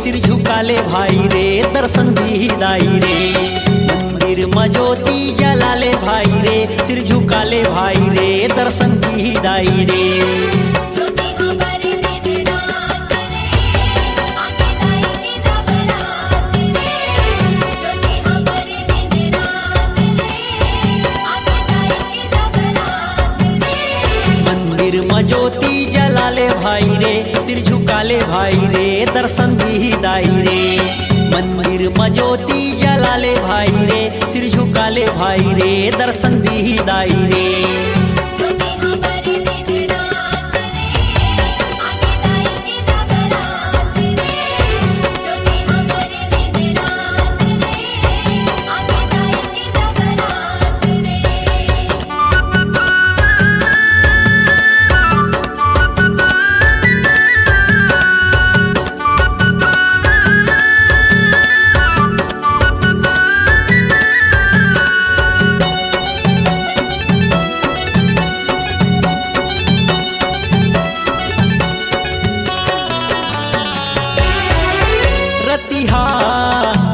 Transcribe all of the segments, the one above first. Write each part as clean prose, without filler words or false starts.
सिर झुका ले भाई रे दर्शन दी दाई रे। मंदिर में ज्योति जला ले भाई रे सिर झुका ले भाई रे दर्शन दी दाई रे। ज्योति जला ले भाई रे सिर झुका ले भाई रे दर्शन दी दाई रे। मंदिर में ज्योति जला ले भाई रे सिर झुका ले भाई रे दर्शन दी दाई रे।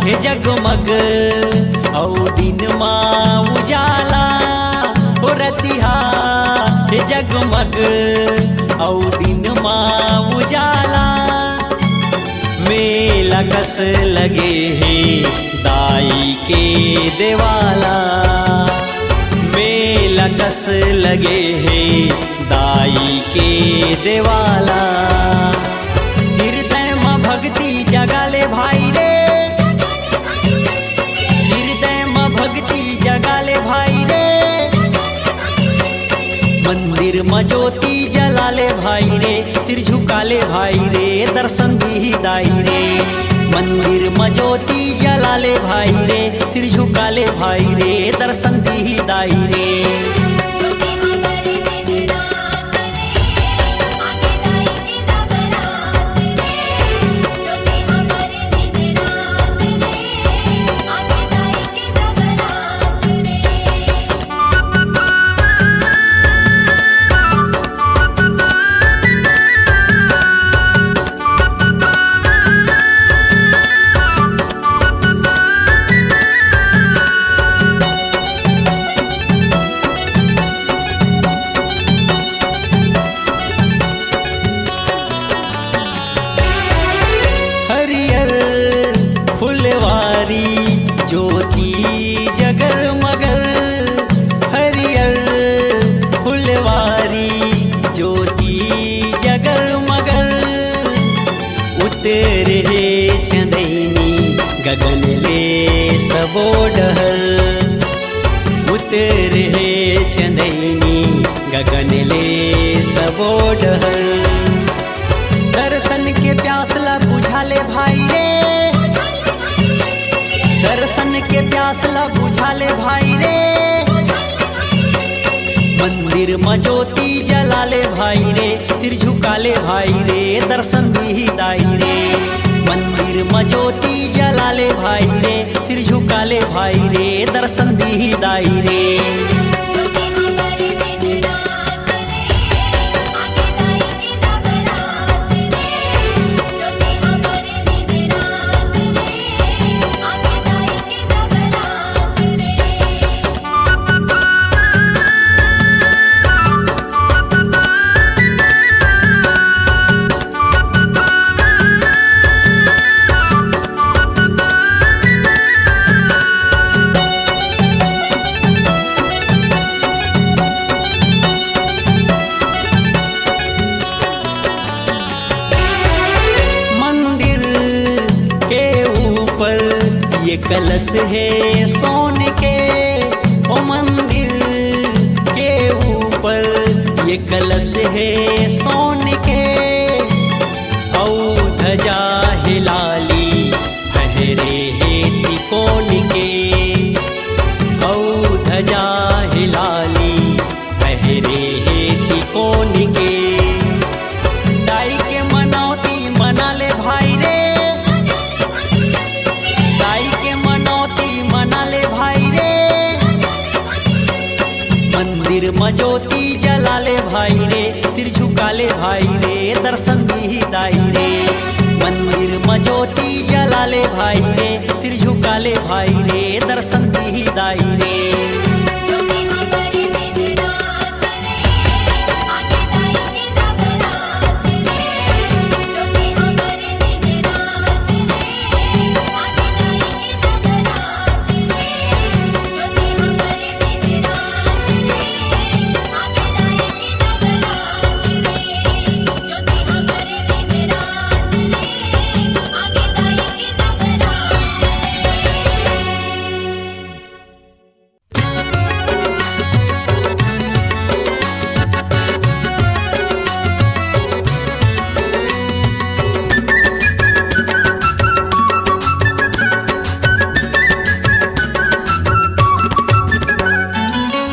हे जगमग औ दिन माँ उजाला हो रतिहा हे जगमग औ दिन माँ उजाला। मेला कस लगे है दाई के देवाला मेला कस लगे है दाई के देवाला। हृदय में भक्ति जगा ले भाई रे मंदिर में ज्योति जला ले भाई रे सिर झुका ले भाई रे दर्शन दी दाई रे। मंदिर में ज्योति जला ले भाई रे सिर झुका ले भाई रे दर्शन दी दाई रे। ज्योति जगर मगर हरियर फुलवारी ज्योति जगर मगर। उतरे चंदैनी गगन ले सबो डहर उतरे चंदैनी गगन ले सबो डहर। दर्शन के प्यास ला बुझा ले भाई रे दर्शन के प्यास ला बुझा ले भाई रे। मंदिर में ज्योति जला ले भाई रे सिर झुका ले भाई रे दर्शन दी दाई रे। मंदिर में ज्योति जला ले भाई रे सिर झुका ले भाई रे दर्शन दी दाई रे। ये कलश है सोन के ओ मंदिर के ऊपर ये कलश है सोन के। औ ध्वजा हिलाली फहरे है तिकोन के औ ध्वजा हिलाली फहरे है तिकोन के। दाई के मनौती मना ले भाई रे मंदिर में ज्योति जला ले भाई रे सिर झुका ले भाई रे दर्शन दी दाई रे। मंदिर मजोती जला ले भाई रे, सिर झुका ले भाई रे, दर्शन दी दाई रे।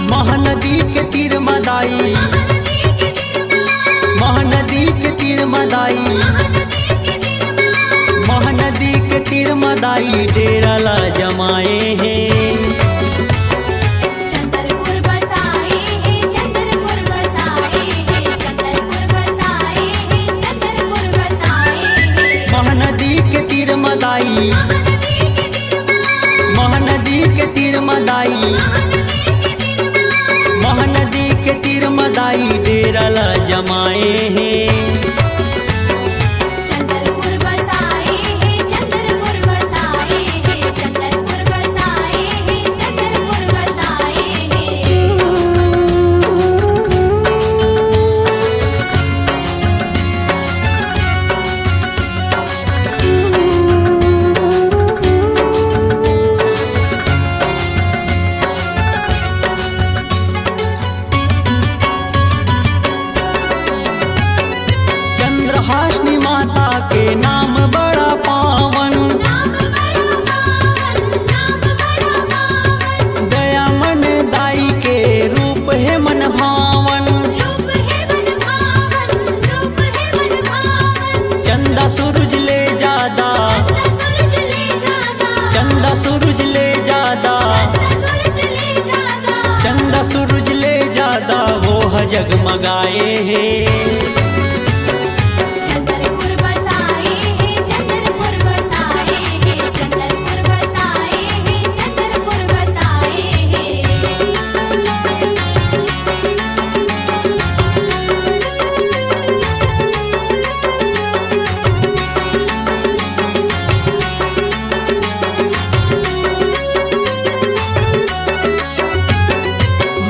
महानदी के तीर मदाई, महानदी के तीर मदाई, महानदी के तीर मदाई डेरा ला जमाए हैं। चंद्रपुर बसाए हैं, चंद्रपुर बसाए हैं, चंद्रपुर बसाए हैं, चंद्रपुर बसाए हैं। महानदी के तीर मदाई, महानदी के तीर मदाई, महानदी के तीर मदाई डेरा ला जमाए हैं। चंद्रपुर बसाए हैं, चंद्रपुर बसाए हैं, चंद्रपुर बसाए हैं, चंद्रपुर बसाए हैं। चंद्रहासिनी माता के नाम बड़ा पावन, नाम बड़ा पावन, नाम बड़ा पावन। दया मन दाई के रूप है मन भावन। रूप है मन भावन, रूप है मन भावन। चंदा सूरज ले जादा, सूरज ले जादा, चंदा सूरज ले जादा, सूरज ले जादा। चंदा सूरज ले जादा वो है जगमगाए हैं। चंद्रपुर बसाए हैं, चंद्रपुर बसाए हैं, चंद्रपुर बसाए हैं, चंद्रपुर बसाए हैं।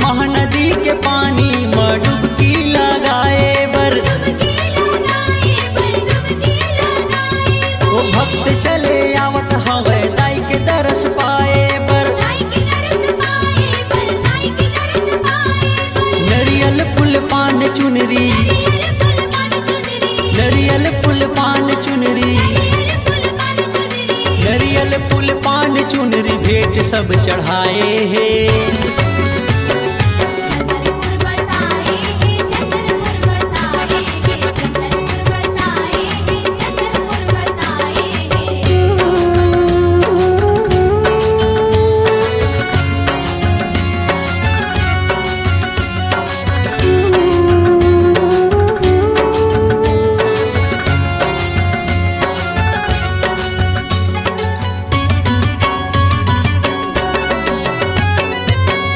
महानदी के पानी में डुबकी लगाए बर, डुबकी लगाए पर, डुबकी लगाए पर। वो भक्त चले आवत हवे दाई के दरस पाए बर। दाई की दरस पाए पर, दाई की दरस पाए पर। नरियल फूल पान चुनरी, नरियल फूल पान चुनरी, नरियल फूल पान चुनरी, नरियल फूल पान चुनरी। नरियल फूल पान चुनरी भेंट सब चढ़ाए हैं। चंद्रपुर बसाए हैं, चंद्रपुर बसाए हैं, चंद्रपुर बसाए हैं, चंद्रपुर बसाए हैं।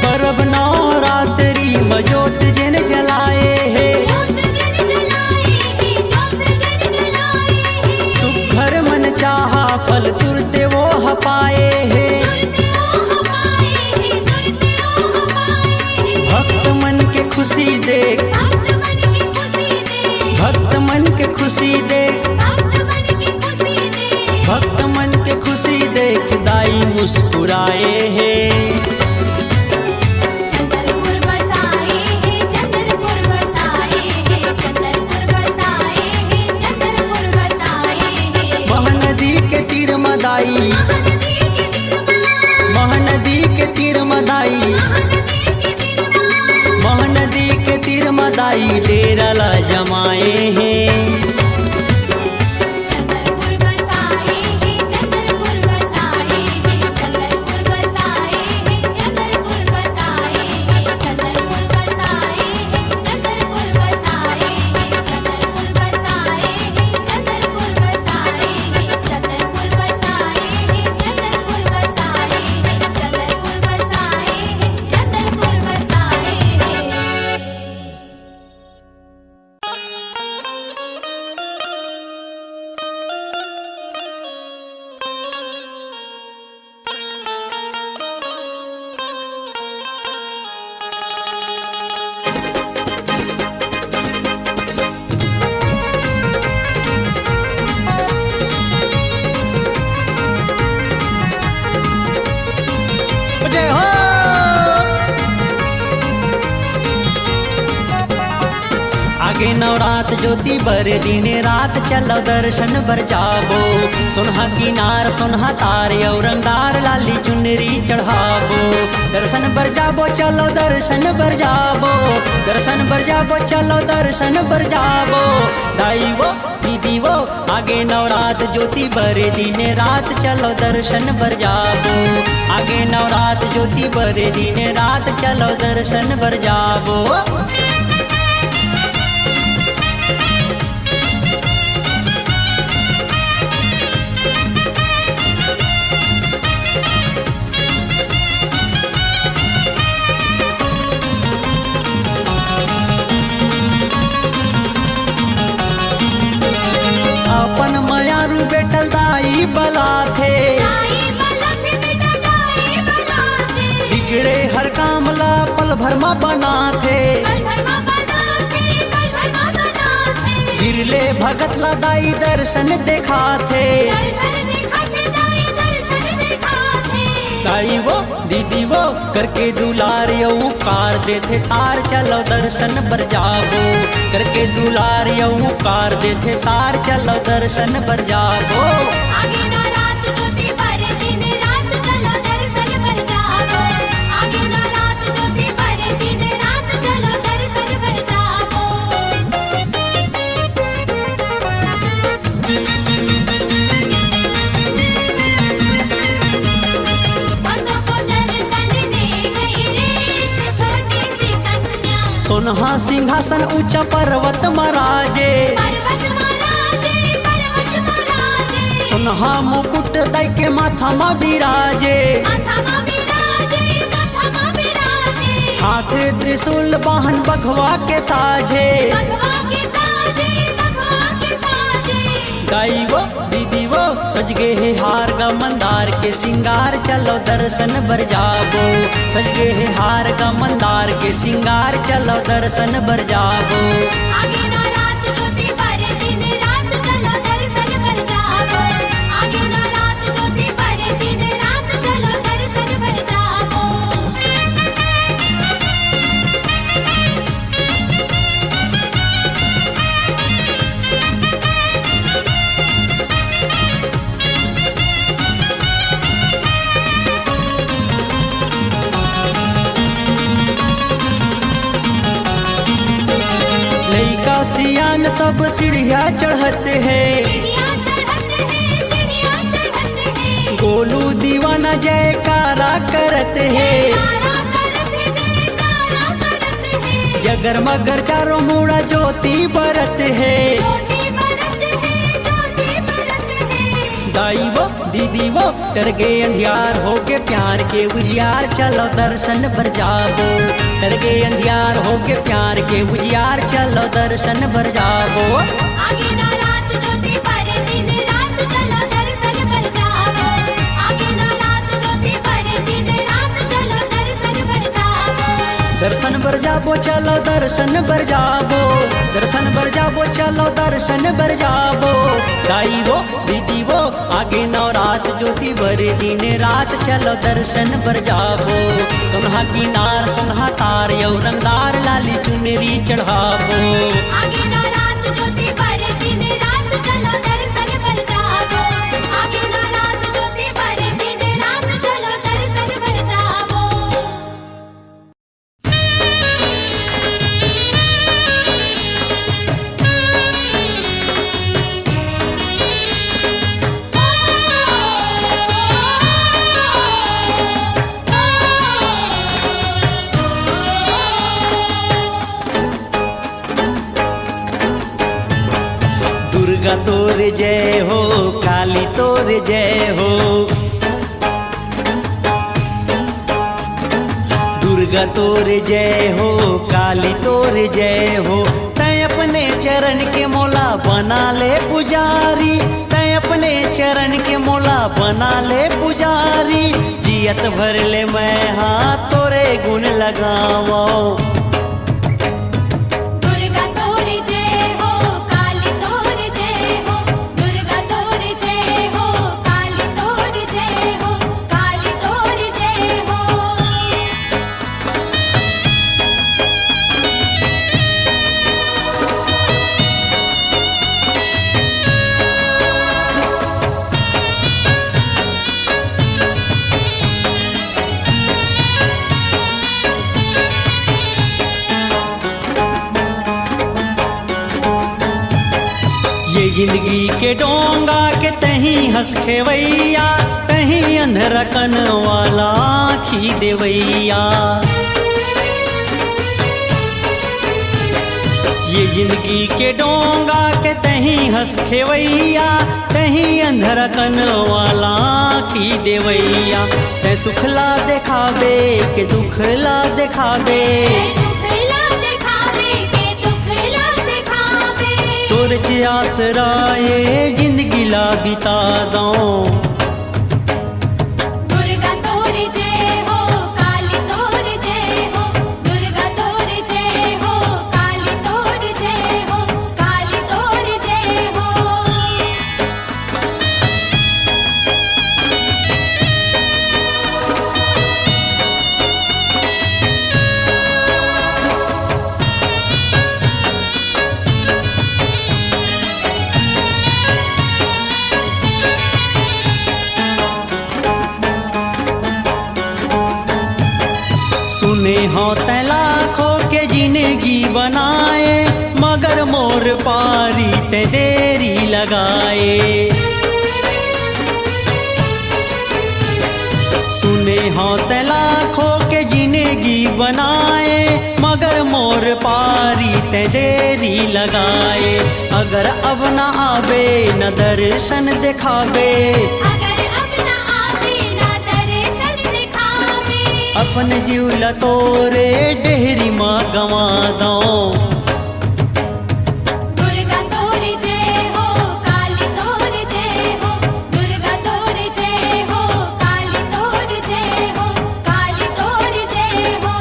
परब नवरात्रि मजोत जिन जलाए हैं। जोत जन जलाए हैं, जोत जन जलाए हैं। सुघर मन चाहा फल तुरते वो हपाए हैं। तुरते ओह पाए हैं, तुरते ओह पाए हैं। भक्त मन के खुशी देख, भक्त मन की खुशी दे, भक्त मन के खुशी देख, भक्त मन की खुशी दे। भक्त मन के खुशी देख दाई मुस्कुराए हैं। चंद्रपुर बसाए हैं, चंद्रपुर बसाए हैं, चंद्रपुर बसाए हैं, चंद्रपुर बसाए हैं। महानदी के तीर मदाई, महानदी के तीर, महानदी के तीर मदाई, महानदी के तीर। महानदी के तीर मदाई डेरा ला जमाए हैं। चंद्रपुर बसाए हैं, चंद्रपुर बसाए हैं, चंद्रपुर बसाए हैं, चंद्रपुर बसाए हैं, चंद्रपुर बसाए हैं, चंद्रपुर बसाए हैं, चंद्रपुर बसाए हैं, चंद्रपुर बसाए हैं। नवरात ज्योति बर दिन रात चलो दर्शन बर जाबो सुनहा किनार सुनहा तार औरंगदार लाली चुनरी चढ़ाबो दर्शन बर जाबो चलो दर्शन बर जाबो दर्शन बर जाबो चलो दर्शन बर जाबो दाई वो दीदी वो आगे नवरात ज्योति बर दिन रात चलो दर्शन बर जाबो आगे नवरात ज्योति बर दिन रात चलो दर्शन बर जाबो अपन मयारू बेटल दाई बला थे दाई बला थे बेटा दाई बला थे बिगड़े हर काम ला पल भर में बना थे पल भर में बना थे पल भर में बना थे बिरले भगत ला दाई दर्शन देखा थे दर्शन देखा थे दाई दर्शन देखा थे दाई वो दीदी वो करके दुलार यऊ कार देते तार चलो दर्शन बर जाबो करके दुलार यऊ कार देते तार चलो दर्शन बर जाबो आगे नवरात ज्योति बर दिन रात चलो दर्शन बर जाबो आगे नवरात ज्योति बर दिन रात चलो दर्शन बर जाबो बंदों को दर्शन दे गई रे छोटी सी कन्या सोनहा सिंहासन ऊंचा पर्वत महाराजे पर्वत महाराजे सोनहा मुकुट दाई के माथा मा बिराजे माथा मा बिराजे माथा मा बिराजे हाथ त्रिशूल वाहन बघवा के साझे भगवा के साजे भगवा के साजे दाई वो दीदी वो सज गे है हार गा मंदार के सिंगार चलो दर्शन बर जाबो सज गे है हार गा मंदार के सिंगार चलो दर्शन बर जाबो आगे नवरात ज्योति बर दिन रात चलो दर्शन बर जाबो आगे नवरात ज्योति बर दिन रात चलो दर्शन बर जाबो लइका सियान सब सीढ़िया चढ़ते हैं सीढ़ियां चढ़ते हैं सीढ़ियां चढ़ते हैं गोलू दीवाना जयकारा करते हैं जयकारा करते जयकारा करते हैं जगर मगर चारों मुड़ा ज्योति बरत है ज्योति बरत है ज्योति बरत है दाई वो दीदी वो डर गे अंधियार हो के प्यार के उजियार चलो दर्शन बर जाबो डर गे अंधियार हो के प्यार के उजियार चलो दर्शन बर जाबो आगे नवरात ज्योति बर दिन रात चलो दर्शन बर जाबो आगे नवरात ज्योति बर दिन रात चलो दर्शन बर जाबो दर्शन बर जाबो चलो दर्शन बर जाबो दर्शन बर जाबो चलो दर्शन बर जाबो दाई वो दीदी वो आगे नवरात ज्योति बर दिन रात चलो दर्शन बर जाबो सुनहा किनार सुनहा तार औरंगदार लाली चुनरी चढ़ाबो आगे नवरात ज्योति बर दिन रात चलो दर्शन बर जाबो आगे नवरात ज्योति बर दिन रात चलो दर्शन बर जाबो दुर्गा तोर जय हो काली तोर जय हो दुर्गा तोर जय हो काली तोर जय हो तय अपने चरण के मोला बना ले पुजारी तय अपने चरण के मोला बना ले पुजारी जियत भर ले मैं हाथ तोरे गुण लगावो दुर्गा तोर जय हो काली तोर जय हो दुर्गा तोर जय हो काली तोर जय हो काली तोर जय हो जिंदगी के डोंगा के तहीं हंस खेवैया, तहीं अंधरकन वाला आँखी देवैया। ये जिंदगी के डोंगा के तहीं हंस खेवैया, तहीं अंधरकन वाला आँखी देवैया। तै सुखला दिखावे के दुखला दिखावे, तोर च आसराए जिंदगी ला बिता दो। दुर्गा तोर जय हो, काली तोर जय हो, दुर्गा तोर जय हो, काली तोर जय हो, काली तोर जय हो। सुने हो तै लाखों के जिंदगी बनाए, मगर मोर पारी ते देरी लगाए। सुने हो तै लाखों के जिंदगी बनाए, मगर मोर पारी ते देरी लगाए। अगर अब न आवे न दर्शन दिखावे, अपन जीव लतोरे डेहरी माँ गवा दो। दुर्गा तोर जय हो, काली तोर जय हो, दुर्गा तोर जय हो, काली तोर जय हो, काली तोर जय हो।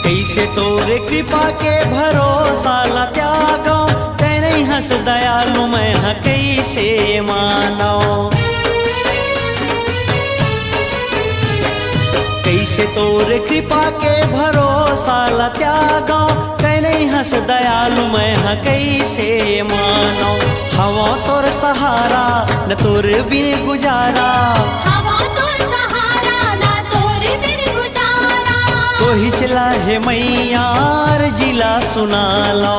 कैसे तोरे कृपा के भरोसा ला त्यागो, तेरे हंस दयालु मैं हाँ कैसे मानो। कैसे तोरे कृपा के भरोसा ला त्यागो, तेरे हंस दयालु मैं हाँ कैसे मानो। हवा तोर सहारा न तोर बिन गुजारा, हवा तोर सहारा ना तोर बिन गुजारा। तो ही चला है मैयार जिला सुना लो।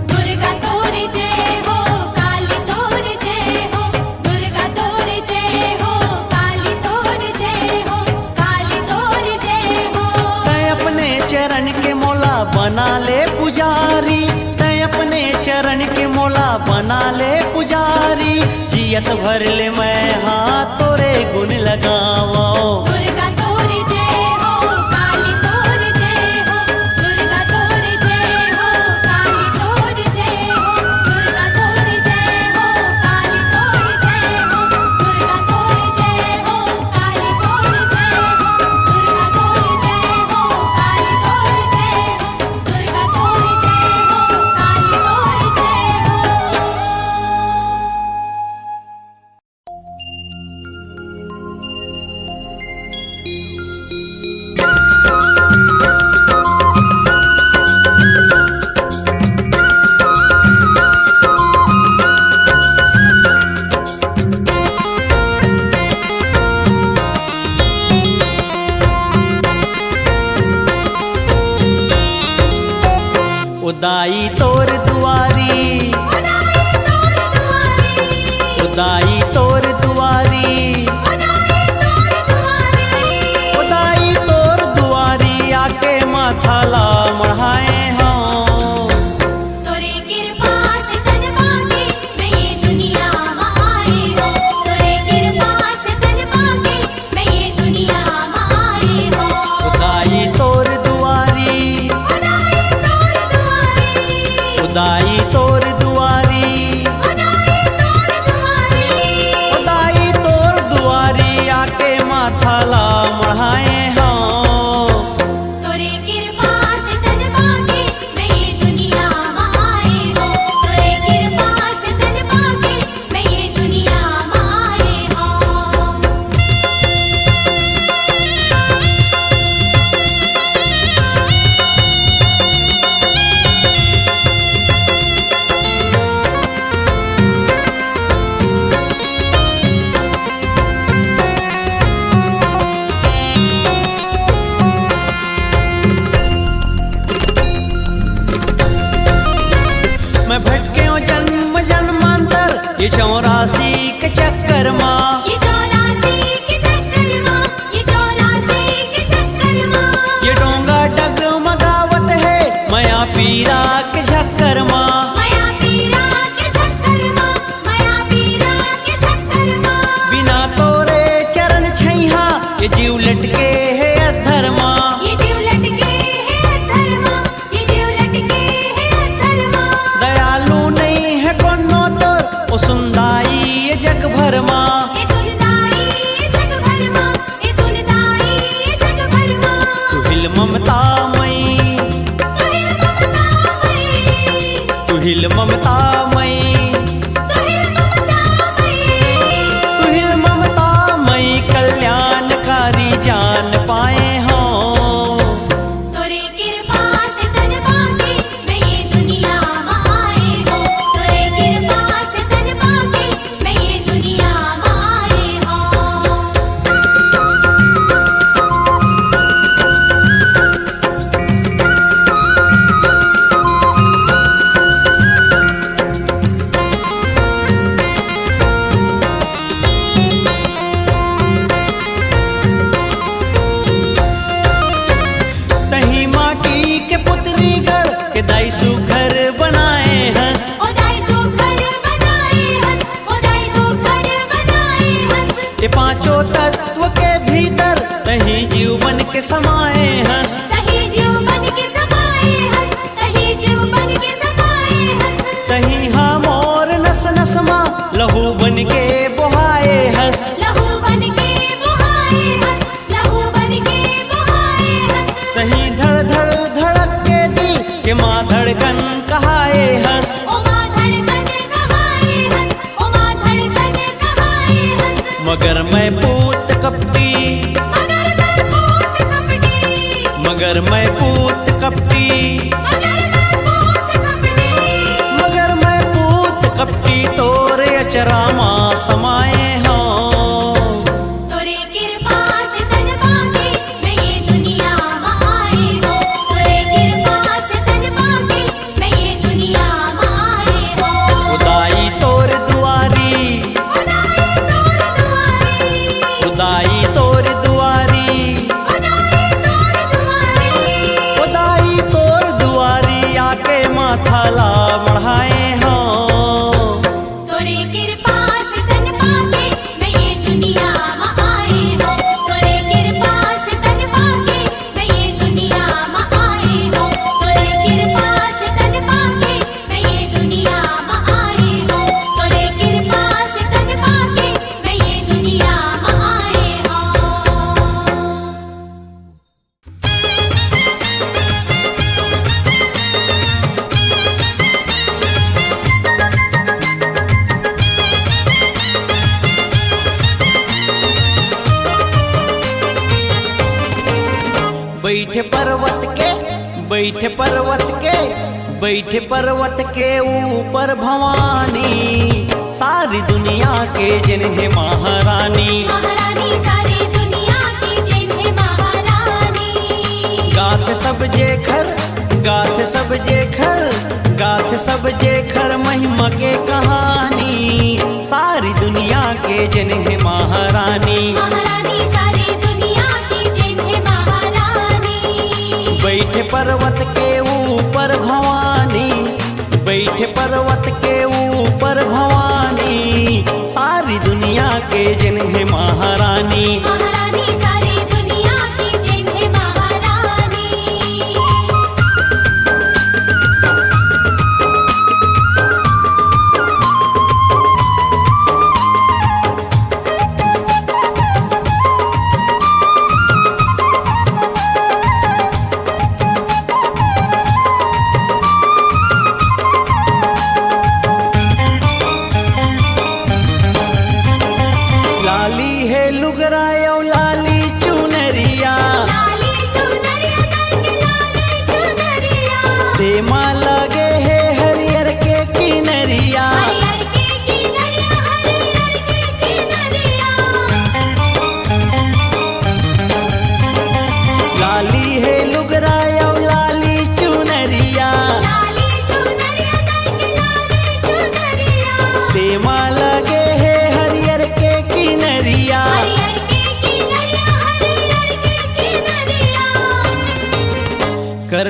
दुर्गा तोर जय हो, काली तोर जय हो, दुर्गा तोर जय हो, काली तोर जय हो, काली तोर जय हो। तै अपने चरण के मोला बना ले पुजारी, तै अपने चरण के मोला बना ले पुजारी। जियत भर ले मैं हाँ तोरे गुण लगावो। दुर्गा तोर जय हो, काली तोर जय हो, दुर्गा तोर जय हो, काली तोर जय हो, दुर्गा तोर जय हो, काली तोर जय हो, दुर्गा तोर जय हो, काली तोर जय हो, दुर्गा तोर जय हो, काली तोर जय हो, दुर्गा तोर जय हो, काली तोर जय हो। उदाई तोर दुआरी, उदाई तोर दुआरी, उदाई तोर दुआरी आके माथा ला मढ़ाए हाँ। तोरे कृपा से तन पाके मैं ये दुनिया में आई हूँ, तोरे कृपा से तन पाके मैं ये दुनिया में आई हूँ। उदाई तोर दुआरी, उदाई तोर दुआरी, उदाई तोर दुआरी आके माथा ला मढ़ाए हाँ। तोरे कृपा से तन ये 84 के चक्कर माँ, ये 84 के चक्कर माँ, ये 84 के चक्कर माँ। ये डोंगा डगमगावत है माया पीरा के झक्कर माँ, माया पीरा के चक्कर माँ, माया पीरा के चक्कर माँ। बिना तोरे चरण छैहा ये जीव लटके है अधर माँ, ये जीव लटके है अधर माँ, ये जीव लटके है अधर माँ। दयालु नहीं है कोनो तोर ओ सुनदाई ये जग भर माँ, ये सुनदाई ये जग भर माँ, ये सुनदाई ये जग भर माँ। तू हिल ममता मई, तू हिल ममता मई, तू हिल ममता मई, तू हिल ममता मई। तू हिल ममता मई कल्याणकारी जान पाए हो। तोरे कृपा से तन पाके मैं ये दुनिया में आए हो, तोरे कृपा से तन पाके मैं ये दुनिया में आए हो। तही माटी के पुतरी गढ़ के दाई सुघर बनाए हंस, ओ दाई सो घर बनाए हंस, ओ दाई सो घर बनाए हंस। ये पांचों तत्व के भीतर तही जीवन के समाए हंस, तही जीव बन के समाए हंस, तही जीव बन के समाए हंस। तही हम और नस नस माँ लहू बन के बहाए हंस, लहू बन के बहाए हंस, लहू बन के बहाए हंस। तही धड़ धड़ धड़क के दिल के माँ धड़कन कहाए हंस। ओ माँ धड़कन कहाए हंस, ओ माँ धड़कन कहाए हंस। मगर मैं पूत कपटी, मगर मैं पूत कपटी, मगर मैं पूत कपटी, मगर मैं पूत कपटी। मगर मैं पूत कपटी तोरे अचरा माँ समाए हो। तोरे कृपा से तन पाके मैं ये दुनिया में आए हो, तोरे कृपा से तन पाके मैं ये दुनिया में आए हो। उदाई तोर दुआरी, उदाई तोर दुआरी, उदाई तोर दुआरी, उदाई तोर दुआरी। उदाई तोर दुआरी आके माथा ला बढ़ाए हो। तोरे कृपा से तन पाके मैं ये दुनिया में आए हो, तोरे कृपा से तन पाके मैं ये दुनिया में आए हो, तोरे कृपा से तन पाके मैं ये दुनिया में आए हो, तोरे कृपा से तन पाके मैं ये दुनिया में आए हो। बैठे पर्वत के, बैठे पर्वत के, बैठे पर्वत के ऊपर भवानी, सारी दुनिया के जिन्हें महारानी। महारानी सारी दुनिया की जिन्हें महारानी। गाथ सब जेखर, गाथ सब जेखर, गाथ सब जेखर महिमा के कहानी, सारी दुनिया के जिन्हें महारानी। महारानी सारी दुनिया की जिन्हें महारानी। बैठे पर्वत के ऊपर भवानी, बैठे पर्वत के ऊपर भवानी, सारी दुनिया के जिन्हें महारानी। महारानी सारी दुनिया की जिन्हें महारानी। लाली है लुगरायो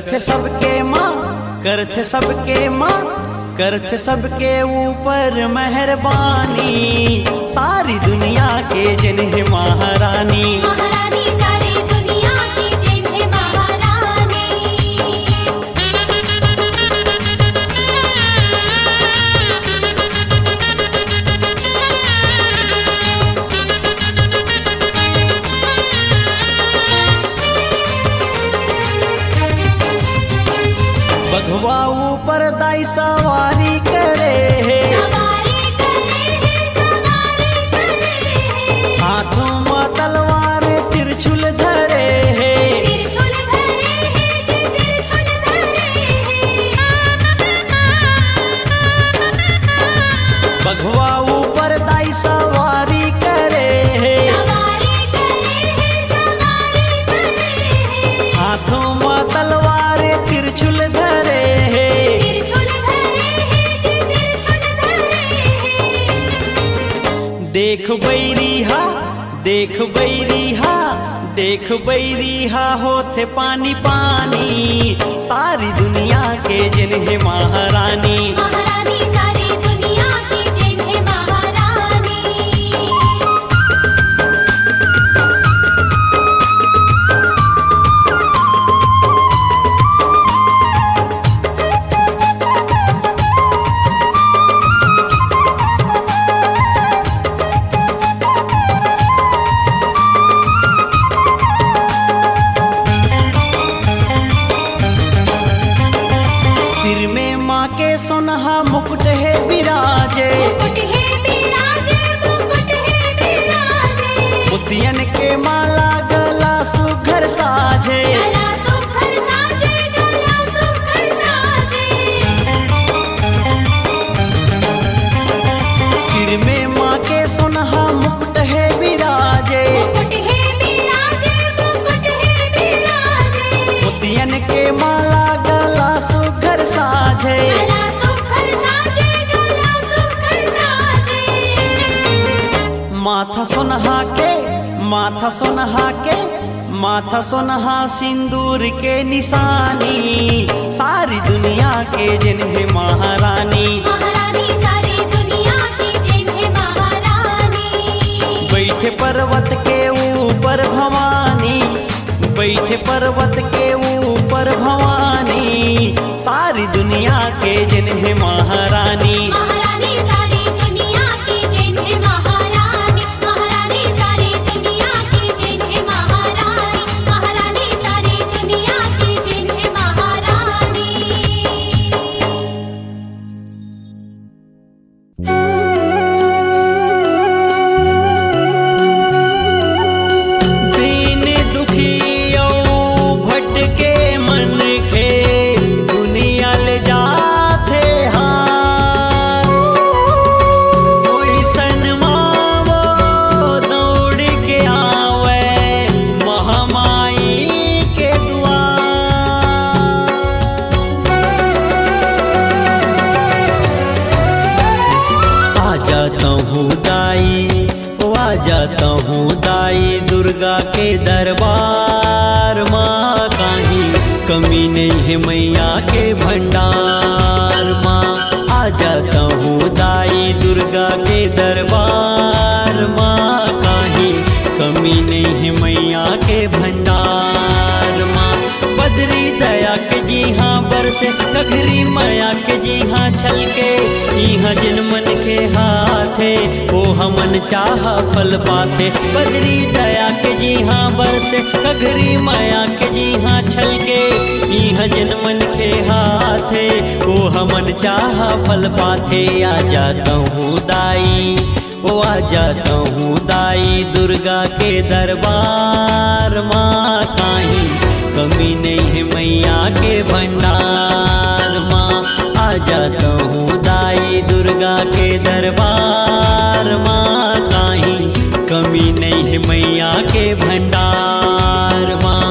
करथे सबके माँ, करथे सबके माँ, करथे सबके ऊपर मेहरबानी, सारी दुनिया के जिन्हें महारानी। महारानी सारी दुनिया की जिन्हें महारानी। बघवा ऊपर दाई सवारी करे है, सवारी करे है, सवारी करे है। हाथों में तलवार त्रिशूल धरे है, त्रिशूल धरे है, जी त्रिशूल धरे है। बघवा ऊपर दाई सवारी करे है, सवारी करे है, सवारी करे है। हाथों में तलवार त्रिशूल धरे है। त्रिशूल धरे है, जी त्रिशूल धरे है। देख बैरिहा, देख बैरिहा, देख बैरिहा होथे पानी पानी, सारी दुनिया के जिन्हें महारानी। महारानी सारी दुनिया की जिन्हें महारानी। सिर में माँ के सोनहा मुकुट है विराजे, मुकुट है बिराजे, मुकुट है बिराजे। मोतियन के माला गला सुघर साजे, गला सुखर साजे, गला सुखर साजे। सिर में माँ के सोनहा मुकुट है विराजे, मुकुट है बिराजे, मुकुट है बिराजे। मोतियन के माला गला सुघर साजे। गला सुखर साजे, गला सुखर साजे। माथा सोनहा के, माथा सोनहा के, माथा सोनहा सिंदूर के निशानी, सारी दुनिया के जिन्हें महारानी। महारानी सारी दुनिया की जिन्हें महारानी। बैठे पर्वत के ऊपर भवानी, बैठे पर्वत के ऊपर भवानी, सारी दुनिया के जिन्हें महारानी। महारानी सारी दुनिया की जिन्हें महारानी। महारानी सारी दुनिया की जिन्हें महारानी। महारानी सारी दुनिया की जिन्हें महारानी। दीन दुखी औ भटके मन के, दुनिया ले जाते हार। कोई सनमावो दौड़ के आवे महामाई के द्वार। आ जाता हूँ दाई, ओ आ जाता हूँ दाई, दुर्गा के दरबार। माँ काहीं कमी नहीं है मैया के भंडार। माँ आ जाता हूँ दाई, दुर्गा के दरबार। माँ काहीं कमी नहीं है मैया के भंडार। माँ बदरी दया के जी हाँ बरसे, घघरी माया के जी हाँ छलके, इहाँ जिन मन के हाथे ओ हमन चाह फल पाथे। बदरी दया के जी हाँ बरसे, घघरी माया के जी हाँ छलके, इहाँ जिन मन के हाथे ओ हमन चाह फल पाथे। आ जाता हूँ दाई, ओ आ जाता हूँ दाई, दुर्गा के दरबार। माँ काहीं कमी नहीं है मैया के भंडार। माँ आ जाता हूँ दाई, दुर्गा के दरबार। माँ काहीं कमी नहीं है मैया के भंडार। माँ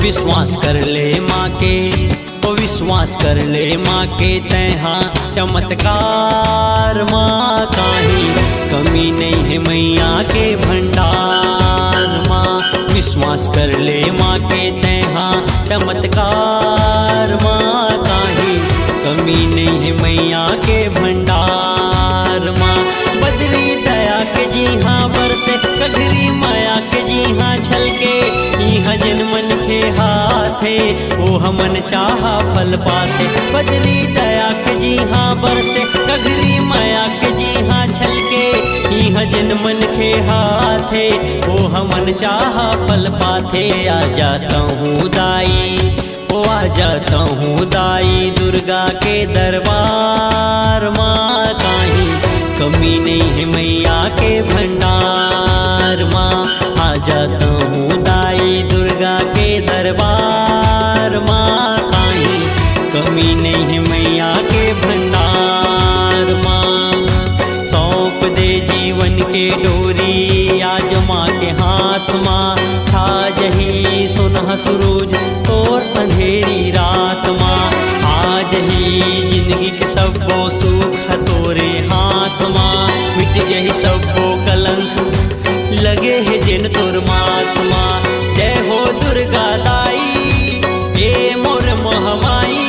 विश्वास कर ले माँ के, ओ विश्वास कर ले माँ के तैहा चमत्कार माँ काहीं कमी नहीं है मैया के भंडार माँ। विश्वास कर ले माँ के तैहा चमत्कार माँ काहीं कमी नहीं है मैया के भंडार माँ। बदरी दया के जी हाँ बरसे कघरी माया के जी हाँ छलके इहाँ जन मन के हाथे ओ हमन चाहा फल पाथे। बदरी दया के जी हाँ बरसे कघरी माया के जी हाँ छलके इहाँ जन मन के हाथे ओ हमन चाहा फल पाथे। आ जाता हूँ दाई, ओ आ जाता हूँ दाई दुर्गा के दरबार माँ काहीं कमी नहीं है मैया के भंडार माँ। आ जाता हूँ दाई दुर्गा के दरबार माँ काहीं कमी नहीं है मैया के भंडार माँ। सौंप दे जीवन के डोरी आज माँ के हाथ माँ, छा जही सुनह सूरज तोर अंधेरी रात माँ। आज ही जिंदगी के सबको सुख तोरे हाथ माँ, मिट जही सबको कलंक लगे है जिन तोर महात्मा। जय हो दुर्गा दाई ए मोर महामाई,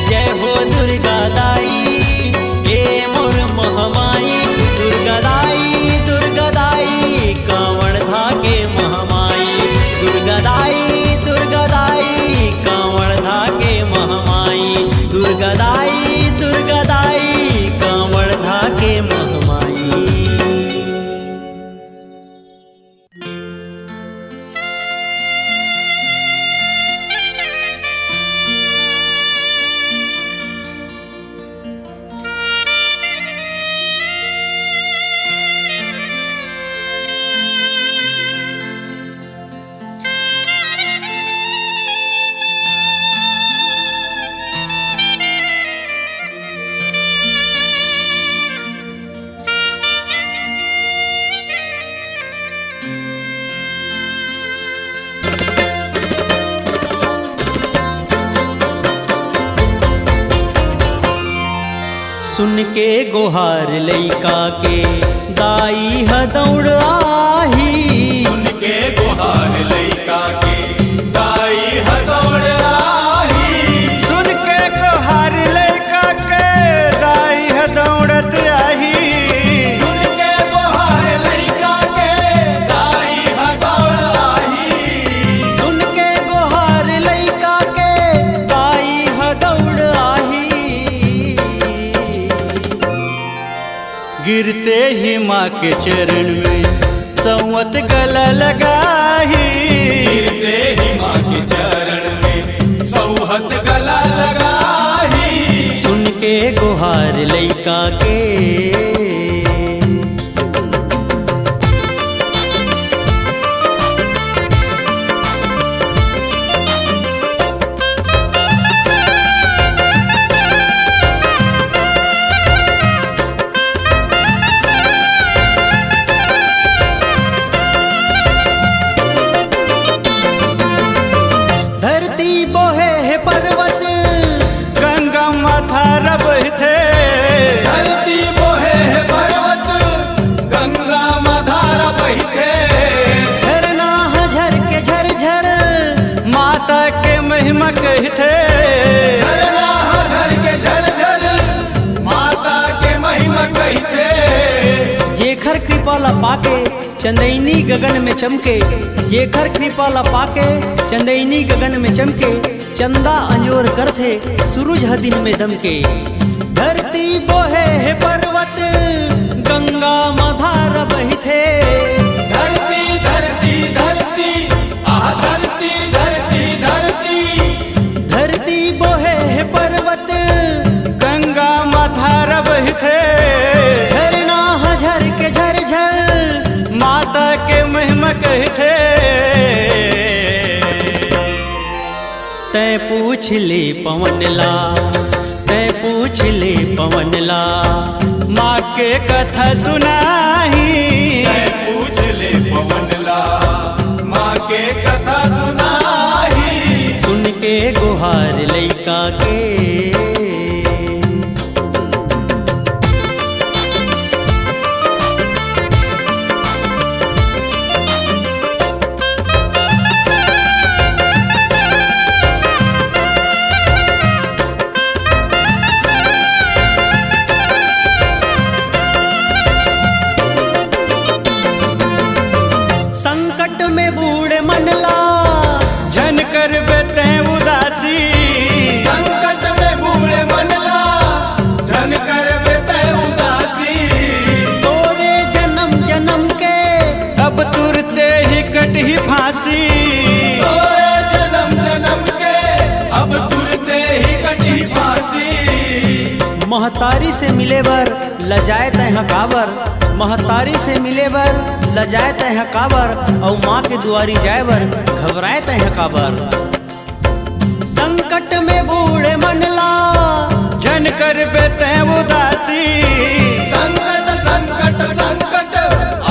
जय हो दुर्गा दाई ए मोर महामाई। दुर्गा दाई कांवड़ धाके महामाई, दुर्गा दाई कांवड़ धाके महामाई, दुर्गा दाई कांवड़ धाके महामाई। सुन के गुहार लइका के दाई ह दौड़ आही, सुन के गुहार लइका के दाई ह दौड़ आही। सुन के गुहार लइका के दाई ह दौड़त आही। सुन के गुहार लइका के दाई ह दौड़ आही। सुन के गुहार लइका के दाई ह दौड़ आही। गिरते ही माँ के चरण में संवत गला लगाही। गिरते ही माँ के चरण में सौहत गला लगाही। सुन के गुहार लइका के कहते झरना हर के झरझर माता के महिमा कहते। जेखर कृपा ला पाके चंदैनी गगन में चमके, जेखर कृपा ला पाके चंदैनी गगन में चमके। चंदा अंजोर करथे सूरज ह दिन में दमके। धरती बोहे है पर्वत गंगा मधार बहिथे। धरती धरती धरती आह धरती धरती धरती। धरती बोहे है पर्वत गंगा मधार बहिथे। झरना झर के झरझर माता के महिमा कहते। तै पूछ ले पवन ला, तै पूछ ले पवन ला, माँ के कथा सुनाही। पूछ ले पवन ला माँ के कथा सुनाही। ही फांसी। तोरे जन्म जन्म के अब तुरते ही कटी फांसी। महतारी से मिले बर लजाए तय हकाबर, महतारी से मिले बर लजाए तय हकाबर, और माँ के दुआरी जाए बर घबराए तय हकाबर। संकट में बूढ़े मनला जन कर बेते उदासी। संकट संकट संकट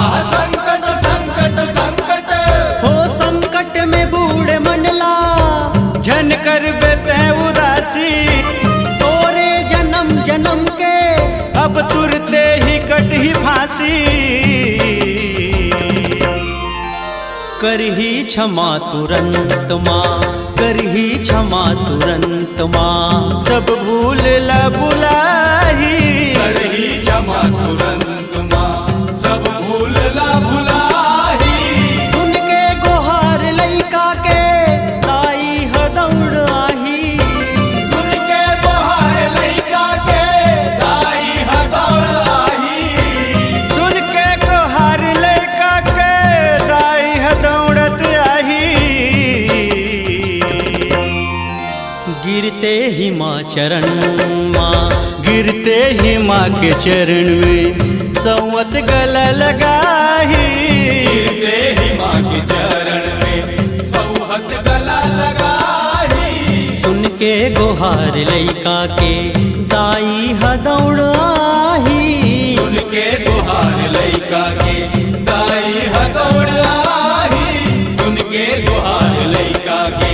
आह संकट संकट संकट हो संकट में बूढ़े मनला जन कर बेते उदासी। तोरे जन्म जन्म के अब तुरते ही कट ही फांसी। करही क्षमा तुरंत माँ, करही क्षमा तुरंत माँ, सब भूल ला बुलाही। करही क्षमा तुरंत माँ, सब भूल ला भुलाही। सुन के गुहार लइका के ताई हदौड़ आही। सुन के बहार लइका के दाई हदौड़ आही। सुन के गुहार लइका के दाई हदौड़त आही। गिरते ही माँ चरण माँ, गिरते ही माँ के चरण में संवत गला लगाही। गिरते ही माँ के चरण में सौहत गला लगाही। सुन के गुहार लइका के दाई हदौड़ आही। सुन के गुहार लइका के दाई हदौड़ आही। सुन के गुहार लइका के,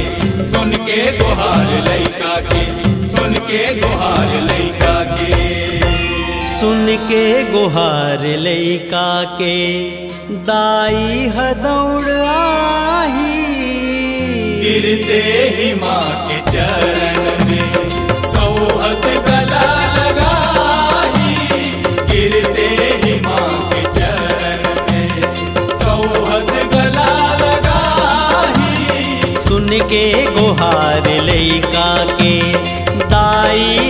सुन के गुहार लइका के, सुन के गुहार लइका के। सुन के गुहार लइका के दाई हदौड़ आही। गिरते ही माँ के चरण में सौहत गला लगाही। गिरते ही माँ के चरण में सौहत गला लगाही। सुन के गुहार लइका के दाई